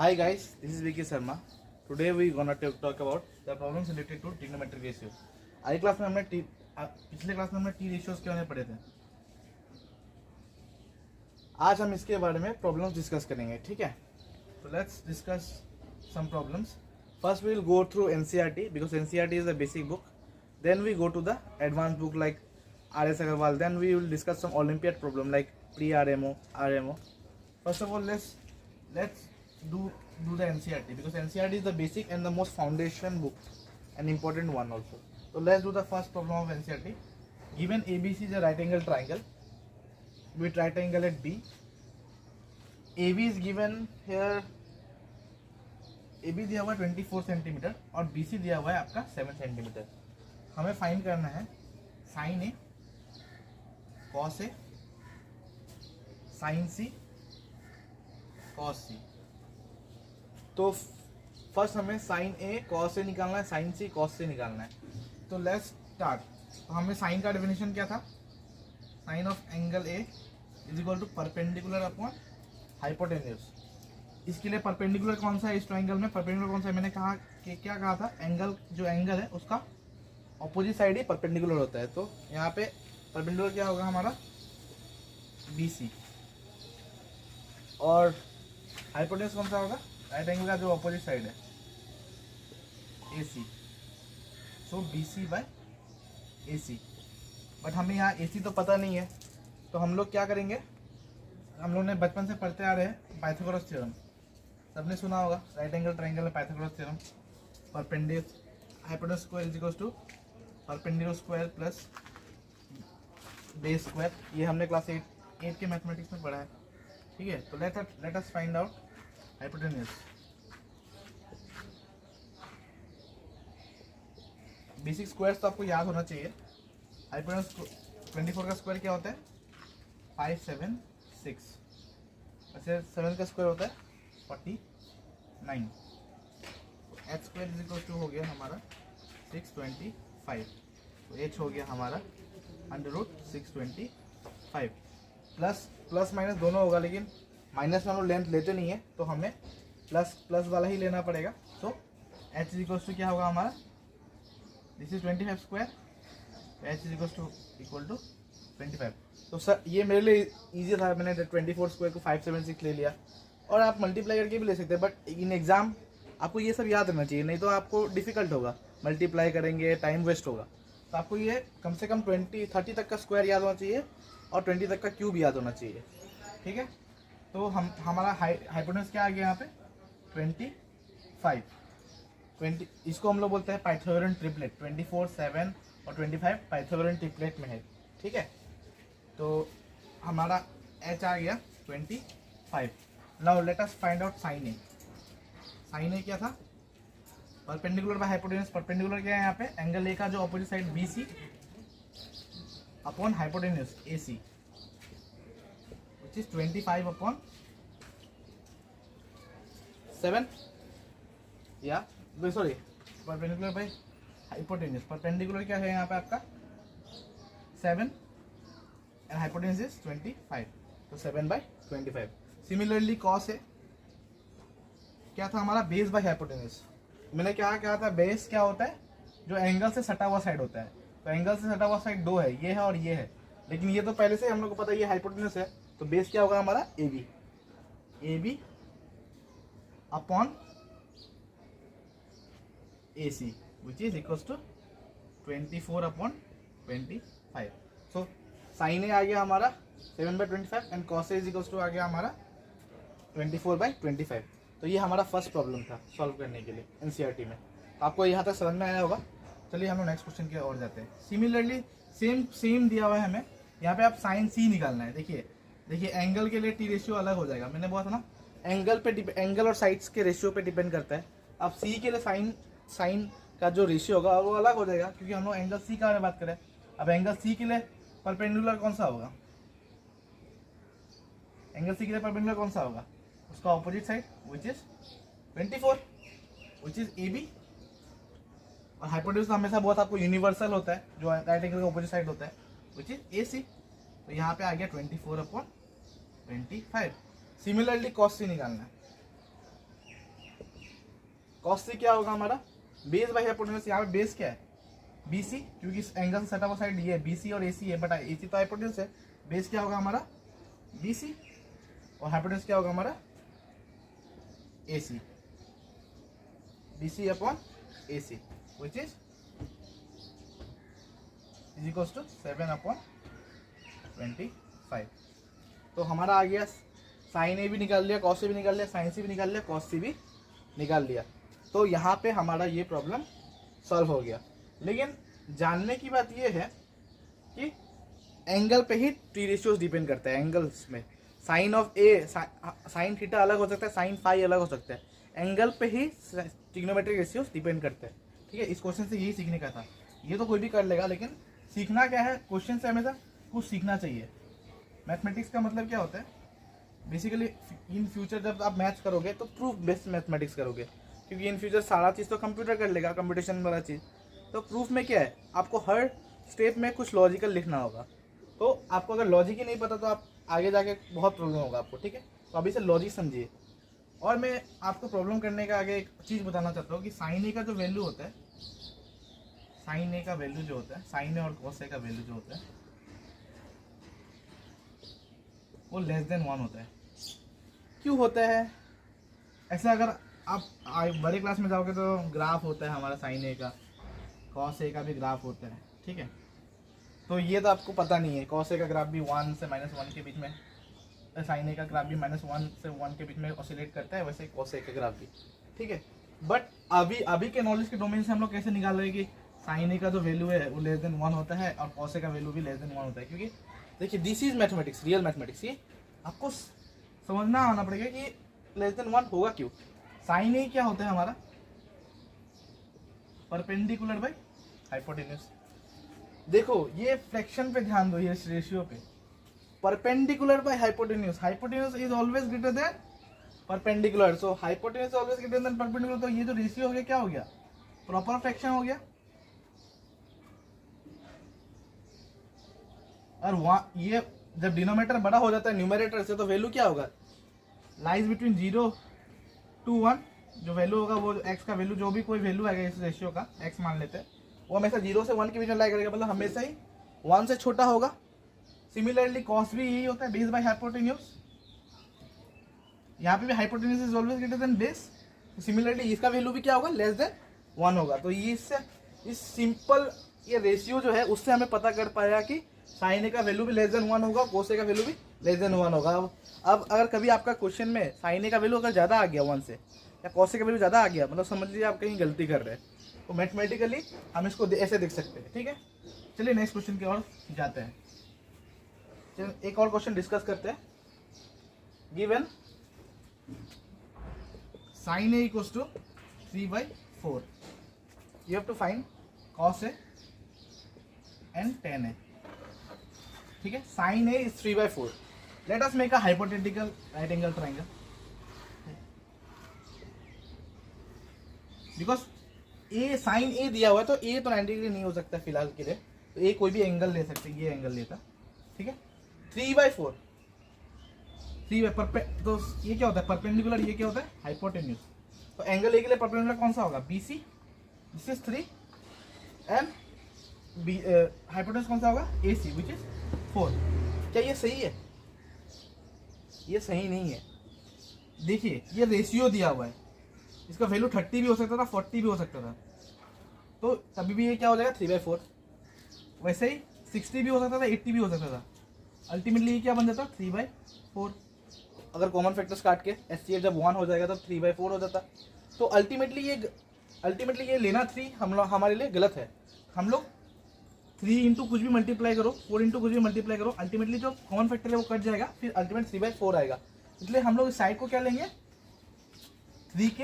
Hi guys, this is Vicky Sharma. Today we gonna talk about the problems related to trigonometric ratio. I class में हमने पिछले class में हमने T ratios के बारे में पढ़े थे. आज हम इसके बारे में प्रॉब्लम्स डिस्कस करेंगे. ठीक है, तो let's discuss some problems. First we will go through NCERT because NCERT is a basic book. Then we go to the advanced book like R.S. Agarwal. Then we will discuss some Olympiad problem like pre-RMO, RMO. First of all, let's do the NCERT because NCERT is the basic and the most foundation book and important one also. So let's do the first problem of NCERT. Given ABC is a right angle triangle with right angle at B. AB is given here. AB दिया हुआ है 24 centimetre और BC दिया हुआ है आपका 7 centimetre. हमें find करना है sine A, cos A, sign C, cos सी. तो फर्स्ट हमें साइन ए कॉस से निकालना है, साइन सी कॉस से निकालना है. तो लेट्स स्टार्ट. तो हमें साइन का डेफिनेशन क्या था? Sine of angle A is equal to perpendicular upon hypotenuse. इसके लिए परपेंडिकुलर कौन सा है? इस ट्रायंगल में परपेंडिकुलर कौन सा है? मैंने कहा कि क्या कहा था, एंगल जो एंगल है उसका ऑपोजिट साइड ही परपेंडिकुलर होता है. तो यहाँ पे परपेंडिकुलर क्या होगा हमारा? BC. और हाइपोटेन्यूज कौन सा होगा? राइट एंगल का जो ऑपोजिट साइड है AC. So BC by AC. But हमें यहाँ AC तो पता नहीं है, तो हम लोग क्या करेंगे? हम लोग ने बचपन से पढ़ते आ रहे हैं पाइथागोरस थ्योरम. सबने सुना होगा राइट एंगल ट्रायंगल में Pythagoras theorem. Hypotenuse square is equal to perpendicular square plus base square. ये हमने क्लास 8 के मैथमेटिक्स में पढ़ा है. ठीक है, तो late us find out hypotenuse. Basic squares तो आपको याद होना चाहिए. हाइपोटेन्यूज 24 का स्क्वायर क्या होता है? 576. वैसे 7 का स्क्वायर होता है 49. H square is equal to हो गया हमारा 625. तो एच हो गया हमारा √625. प्लस माइनस दोनों होगा, लेकिन माइनस में हम लोग लेंथ लेते नहीं है, तो हमें प्लस वाला ही लेना पड़ेगा. So H is equal to क्या होगा हमारा? This is 25 square. H is equal to 25. तो सर ये मेरे लिए इजी था, मैंने 24 स्क्वायर को 576 ले लिया. और आप मल्टीप्लाई करके भी ले सकते हैं, बट इन एग्जाम आपको ये सब याद रहना चाहिए, नहीं तो आपको डिफिकल्ट होगा. मल्टीप्लाई करेंगे टाइम वेस्ट होगा. तो आपको ये कम से कम 30 तक का स्क्वायर याद होना चाहिए और 20 तक का क्यूब याद होना चाहिए. ठीक है, तो हमारा हाइपोटेन्यूज क्या आ गया यहाँ पे? 25. इसको हम लोग बोलते हैं पाइथागोरन ट्रिपलेट. 24, 7 और 25 पाइथागोरन ट्रिपलेट में है. ठीक है, तो हमारा एच आ गया 25. Now let us find out sine A. Sine A क्या था? Perpendicular by hypotenuse. परपेंडिकुलर क्या है यहाँ पे? एंगल ए का जो opposite side BC upon hypotenuse AC which is 25 upon 7. या sorry, perpendicular by hypotenuse. Perpendicular क्या है यहाँ पे आपका? 7 एंड हाइपोटेन्यूज इज 25. तो 7/25. सिमिलरली कॉस है क्या था हमारा? Base by hypotenuse. मैंने क्या कहा था? बेस क्या होता है? जो एंगल से सटा हुआ साइड होता है. तो एंगल से सटा हुआ साइड दो है, ये है और ये है, लेकिन ये तो पहले से हम लोग को पता है ये हाइपोटेन्यूज है. तो बेस क्या होगा हमारा? AB upon AC which is equals to 24 upon 25. So sine A आ गया हमारा 7/25 and cos A is equals to आ गया हमारा 24/25. तो ये हमारा फर्स्ट प्रॉब्लम था सॉल्व करने के लिए NCERT में. तो आपको यहाँ तक समझ में आया होगा. चलिए हम लोग नेक्स्ट क्वेश्चन की ओर जाते हैं. सिमिलरली सेम दिया हुआ है हमें. यहाँ पे आप साइन सी निकालना है. देखिए एंगल के लिए टी रेशियो अलग हो जाएगा. मैंने बोला था ना, एंगल और साइड्स के रेशियो पे डिपेंड करता है. अब सी के लिए साइन का जो रेशियो होगा वो अलग हो जाएगा, क्योंकि हम लोग एंगल सी का बात करें. अब एंगल सी के लिए परपेंडिकुलर कौन सा होगा? एंगल सी के लिए परपेंडिकुलर कौन सा होगा? उसका opposite side which is 24 which is AB. और हाइपोटेन्यूज हमेशा बहुत आपको यूनिवर्सल होता है, जो राइट एंगल का ऑपोजिट साइड होता है व्हिच इज AC. तो यहाँ पे आ गया 24 अपॉन 25. सिमिलरली कॉस सी निकालना है. कॉस सी क्या होगा हमारा, बेस बाई हाइपोटेन्यूज, यहाँ पे बेस क्या है BC, क्योंकि इस एंगल से सटा हुआ साइड ये है BC और AC है, बट AC तो हाइपोटेन्यूज है, बेस क्या होगा हमारा BC और हाइपोटेन्यूज क्या होगा हमारा AC, BC upon AC which is equals to 7/25। तो हमारा आ गया साइन ए भी निकाल लिया, कॉस ए भी निकाल लिया, साइन सी भी निकाल लिया, कॉस सी भी निकाल लिया। तो यहाँ पे हमारा ये प्रॉब्लम सॉल्व हो गया। लेकिन जानने की बात ये है कि एंगल पे ही टी रेशियोज डिपेंड करता है। एंगल्स में sine of A, sine theta अलग हो सकता है, साइन फाई अलग हो सकता है, एंगल पे ही ट्रिग्नोमेट्रिक रेशियोज डिपेंड करते हैं। ठीक है, इस क्वेश्चन से यही सीखने का था। ये तो कोई भी कर लेगा, लेकिन सीखना क्या है, क्वेश्चन से हमेशा कुछ सीखना चाहिए। मैथमेटिक्स का मतलब क्या होता है, बेसिकली इन फ्यूचर जब आप मैथ्स करोगे तो प्रूफ बेस्ड मैथमेटिक्स करोगे, क्योंकि इन फ्यूचर सारा चीज़ तो कंप्यूटर कर लेगा, कंप्यूटेशन वाला चीज़। तो प्रूफ में क्या है, आपको हर स्टेप में कुछ लॉजिकल लिखना होगा। तो आपको अगर लॉजिक ही नहीं पता तो आप आगे जाके बहुत प्रॉब्लम होगा आपको। ठीक है, तो अभी से लॉजिक समझिए। और मैं आपको प्रॉब्लम करने का आगे एक चीज़ बताना चाहता हूँ कि साइन ए का जो वैल्यू होता है, साइन ए का वैल्यू जो होता है, साइन ए और कॉस ए का वैल्यू जो होता है वो लेस देन 1 होता है। क्यों होता है ऐसा? अगर आप बड़े क्लास में जाओगे तो ग्राफ होता है हमारा साइन ए का, कॉस ए का भी ग्राफ होता है। ठीक है, तो ये तो आपको पता नहीं है, कॉस ए का ग्राफ भी 1 से -1 के बीच में, साइन ए का ग्राफ भी -1 से 1 के बीच में ऑसिलेट करता है, वैसे कॉस ए का ग्राफ भी। ठीक है, बट अभी के नॉलेज के डोमेन से हम लोग कैसे निकाल रहे हैं कि साइन ए का जो वैल्यू है वो लेस देन 1 होता है और कॉस ए का वैल्यू भी लेस देन 1 होता है। क्योंकि देखिए, this is mathematics, real mathematics. ये आपको समझना आना पड़ेगा कि लेस देन 1 होगा क्यों। साइन ए क्या होता है हमारा, परपेंडिकुलर बाय हाइपोटेन्यूज। देखो ये फ्रैक्शन पे ध्यान दो, ये रेशियो पे, perpendicular by hypotenuse, hypotenuse is always greater than perpendicular, so hypotenuse always greater than perpendicular. तो ये जो रेशियो हो गया क्या हो गया, प्रॉपर फ्रैक्शन हो गया। और ये जब डिनोमिनेटर बड़ा हो जाता है न्यूमरेटर से, तो वैल्यू क्या होगा, लाइज बिटवीन 0 to 1। जो वैल्यू होगा वो x का वैल्यू, जो भी कोई वैल्यू आएगा इस रेशियो का, x मान लेते हैं, वो हमेशा 0 से 1 के बीच में लाई करेगा, मतलब हमेशा ही 1 से छोटा होगा। सिमिलरली कॉस भी यही होता है, बेस बाय हाइपोटेन्यूज। यहाँ पे भी hypotenuse is always greater than base, similarly इसका वैल्यू भी क्या होगा, लेस देन 1 होगा। तो ये इससे इस सिंपल ये रेशियो जो है उससे हमें पता कर पाया कि साइन ए का वैल्यू भी लेस देन 1 होगा, कोस ए का वैल्यू भी लेस देन 1 होगा। अब अगर कभी आपका क्वेश्चन में साइन ए का वैल्यू अगर ज़्यादा आ गया 1 से, या कोस ए का वैल्यू ज़्यादा आ गया, मतलब समझ लीजिए आप कहीं गलती कर रहे हैं, तो मैथमेटिकली हम इसको ऐसे देख सकते हैं। ठीक है, चलिए नेक्स्ट क्वेश्चन की ओर जाते हैं। चलिए एक और क्वेश्चन डिस्कस करते हैं। Given sine A equals to 3/4, you have to find cos A and tan A. ठीक है, sine A is 3/4। Let us make a hypothetical right angle triangle, because a sine A दिया हुआ है तो ए तो 90 degree नहीं हो सकता फिलहाल के लिए, तो ए कोई भी एंगल ले सकते हैं, ये एंगल लेता। ठीक है, 3/4, तो ये क्या होता है, परपेंडिकुलर, ये क्या होता है, हाइपोटेन्यूज। तो एंगल ए के लिए परपेंडिकुलर कौन सा होगा, BC, this is 3, and hypotenuse कौन सा होगा, AC, विच इज 4। क्या ये सही है? ये सही नहीं है। देखिए ये रेशियो दिया हुआ है, इसका वैल्यू 30 भी हो सकता था, 40 भी हो सकता था, तो तभी भी ये क्या हो जाएगा, 3/4। वैसे ही 60 भी हो सकता था, 80 भी हो सकता था, अल्टीमेटली ये क्या बन जाता, 3/4। अगर कॉमन फैक्टर्स काट के SCF जब 1 हो जाएगा तो 3/4 हो जाता। तो अल्टीमेटली ये लेना 3 हमारे लिए गलत है। हम लोग 3 इंटू कुछ भी मल्टीप्लाई करो, 4 इंटू कुछ भी मल्टीप्लाई करो, अल्टीमेटली जो कॉमन फैक्टर है वो कट जाएगा, फिर अल्टीमेट 3/4 आएगा। इसलिए हम लोग इस साइड को क्या लेंगे, 3k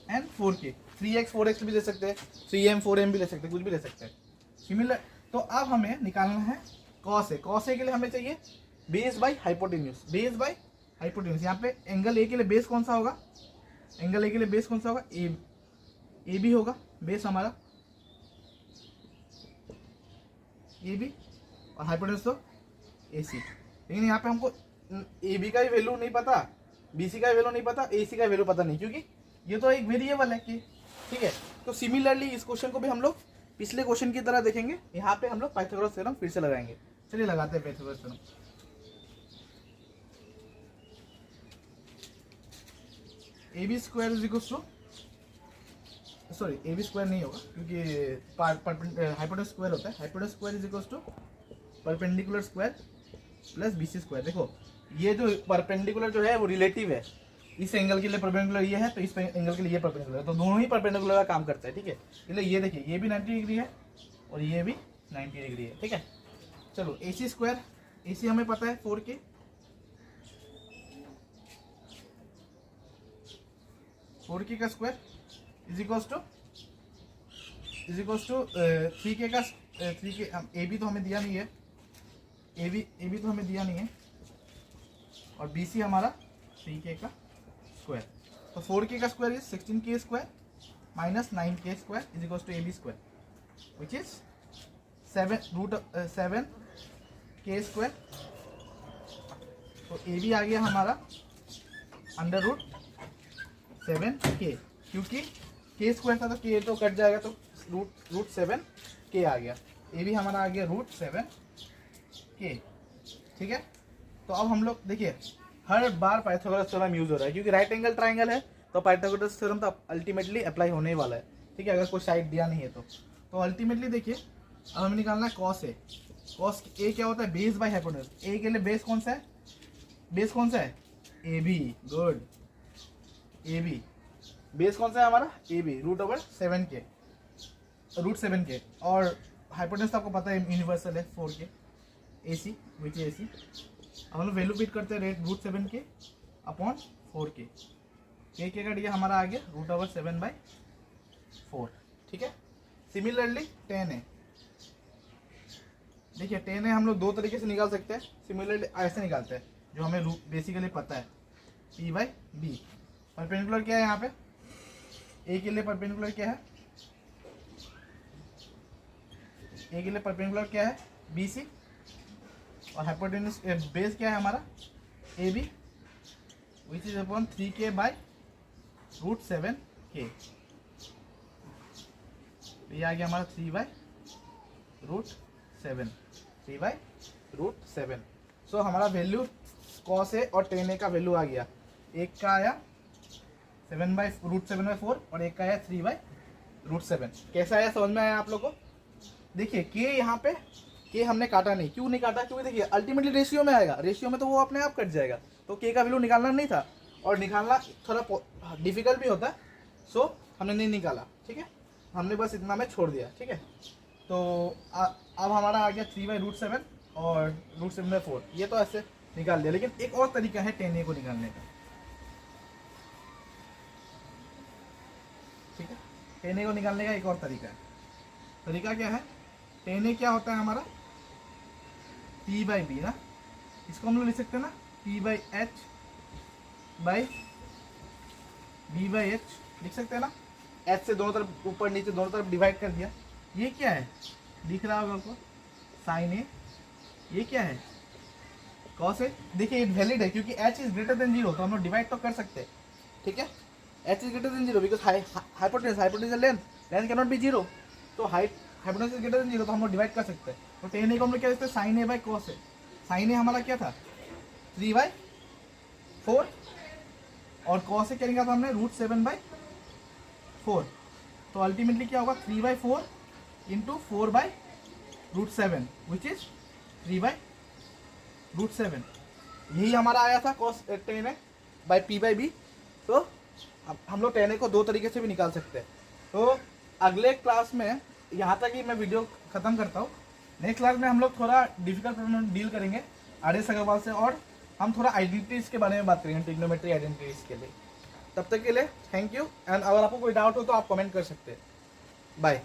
and 4k, 3x 4x भी ले सकते हैं, 3m 4m भी ले सकते हैं, कुछ भी ले सकते हैं सिमिलर। तो अब हमें निकालना है कॉस ए। कॉस ए के लिए हमें चाहिए base by hypotenuse, base by hypotenuse. यहाँ पे एंगल ए के लिए बेस कौन सा होगा, एंगल ए के लिए बेस कौन सा होगा, ए बी होगा बेस हमारा, ए बी, और हाइपोटेन्यूज तो AC। लेकिन यहाँ पे हमको AB का भी वैल्यू नहीं पता, BC का वैल्यू नहीं पता, AC का वैल्यू पता नहीं, क्योंकि ये तो एक वेरिएबल है के, ठीक है। तो सिमिलरली इस क्वेश्चन को भी हम लोग पिछले क्वेश्चन की तरह देखेंगे। यहाँ पे हम लोग पाइथागोरस थ्योरम फिर से लगाएंगे। चलिए लगाते हैं Pythagoras theorem. A B square is equal to, sorry A B square नहीं होगा क्योंकि हाइपोटेनस स्क्वायर होता है। Hypotenuse square is equal to perpendicular square plus B C square. देखो ये जो परपेंडिकुलर जो है वो रिलेटिव है, इस एंगल के लिए परपेंडिकुलर ये है तो इस एंगल के लिए ये परपेंडिकुलर है, तो दोनों ही परपेंडिकुलर का काम करता है, ठीक है। इसलिए ये देखिए ये भी 90 डिग्री है और ये भी 90 डिग्री है, ठीक है। चलो ए सी स्क्वायर, ए सी हमें पता है 4k, का square is equal to 3k का 3k। ए बी तो हमें दिया नहीं है, ए बी तो हमें दिया नहीं है, और बी सी हमारा 3k का स्क्वायर। तो 4k का square is 16k square minus 9k square is equal to A B square which is 7k square. तो ए बी आ गया हमारा अंडर रूट 7k, क्योंकि k स्क्वायर था तो k तो कट जाएगा, तो रूट 7k आ गया। ए बी हमारा आ गया रूट 7k, ठीक है। तो अब हम लोग देखिए हर बार पाइथागोरस थ्योरम यूज हो रहा है क्योंकि राइट एंगल ट्राइंगल है, तो पाइथागोरस थ्योरम तो अल्टीमेटली अप्लाई होने ही वाला है, ठीक है। अगर कोई साइड दिया नहीं है तो अल्टीमेटली देखिए अब हमें निकालना है कॉस ए। कॉस ए क्या होता है? Base by hypotenuse. ए के लिए बेस कौन सा है? बेस कौन सा है? A B. Good, A B base कौन सा है हमारा? A B, root over 7k, और हाइपोटेनस आपको पता है यूनिवर्सल है 4k, ए सी विच ए सी। हम लोग वैल्यू फिट करते हैं rate root 7k upon 4k। के का डी हमारा आ गया रूट ओवर 7/4, ठीक है। सिमिलरली 10 है, देखिए 10 है हम लोग दो तरीके से निकाल सकते हैं। सिमिलरली ऐसे निकालते हैं जो हमें बेसिकली पता है, p बाई बी। परपेंडिकुलर क्या है यहाँ पे? ए के लिए परपेंडिकुलर क्या है? ए के लिए परपेंडिकुलर क्या है? B C. और हाइपोटेनस बेस क्या है हमारा? A B which is upon 3k by root 7k। ये आ गया हमारा 3/√7। सो हमारा वैल्यू कॉस ए और टेन ए का वैल्यू आ गया। एक का आया 7/√7/4 और एक का आया 3/√7। कैसा आया? समझ में आया आप लोगों को? देखिए के यहाँ पे के हमने काटा नहीं। क्यों नहीं काटा? क्योंकि देखिए अल्टीमेटली रेशियो में आएगा, रेशियो में तो वो अपने आप कट जाएगा, तो के का वैल्यू निकालना नहीं था और निकालना थोड़ा डिफिकल्ट भी होता है, सो हमने नहीं निकाला, ठीक है। हमने बस इतना में छोड़ दिया, ठीक है। तो अब हमारा आ गया 3/√7 और √7/4। ये तो ऐसे निकाल दिया, लेकिन एक और तरीका है 10a को निकालने का, ठीक है। 10a को निकालने का एक और तरीका है। तरीका क्या है? 10a क्या होता है हमारा? p/b ना, इसको हम लोग लिख सकते हैं ना p/h बाई b/h लिख सकते हैं ना। h से दोनों तरफ ऊपर नीचे दोनों तरफ डिवाइड कर दिया। ये क्या है? दिख रहा होगा आपको, साइन ए। ये क्या है? Cos A. देखिए ये वैलिड है क्योंकि h इज ग्रेटर देन 0, तो हम लोग डिवाइड तो कर सकते हैं, ठीक है। h is greater than 0 because hypotenuse length can not be 0, तो हाइपोटेनस इज ग्रेटर देन 0, तो हम लोग डिवाइड कर सकते हैं। तो 10a को हम लोग क्या लिखते हैं? Sine A by cos A. Sine A हमारा क्या था? 3/4 और कॉस ए क्या लिखा था हमने? √7/4। तो अल्टीमेटली क्या होगा? 3/4 इंटू 4/√7 विच इज 3/√7। यही हमारा आया था कॉस 10a बाई p/b। तो अब हम लोग 10a को दो तरीके से भी निकाल सकते हैं। तो अगले क्लास में यहाँ तक ही मैं वीडियो ख़त्म करता हूँ। नेक्स्ट क्लास में हम लोग थोड़ा डिफिकल्ट प्रॉब्लम डील करेंगे आर.एस. अग्रवाल से, और हम थोड़ा आइडेंटिटीज के बारे में बात करेंगे, ट्रिग्नोमेट्री आइडेंटिटीज के लिए। तब तक के लिए थैंक यू, एंड अगर आपको कोई डाउट हो तो आप कमेंट कर सकते हैं। बाय।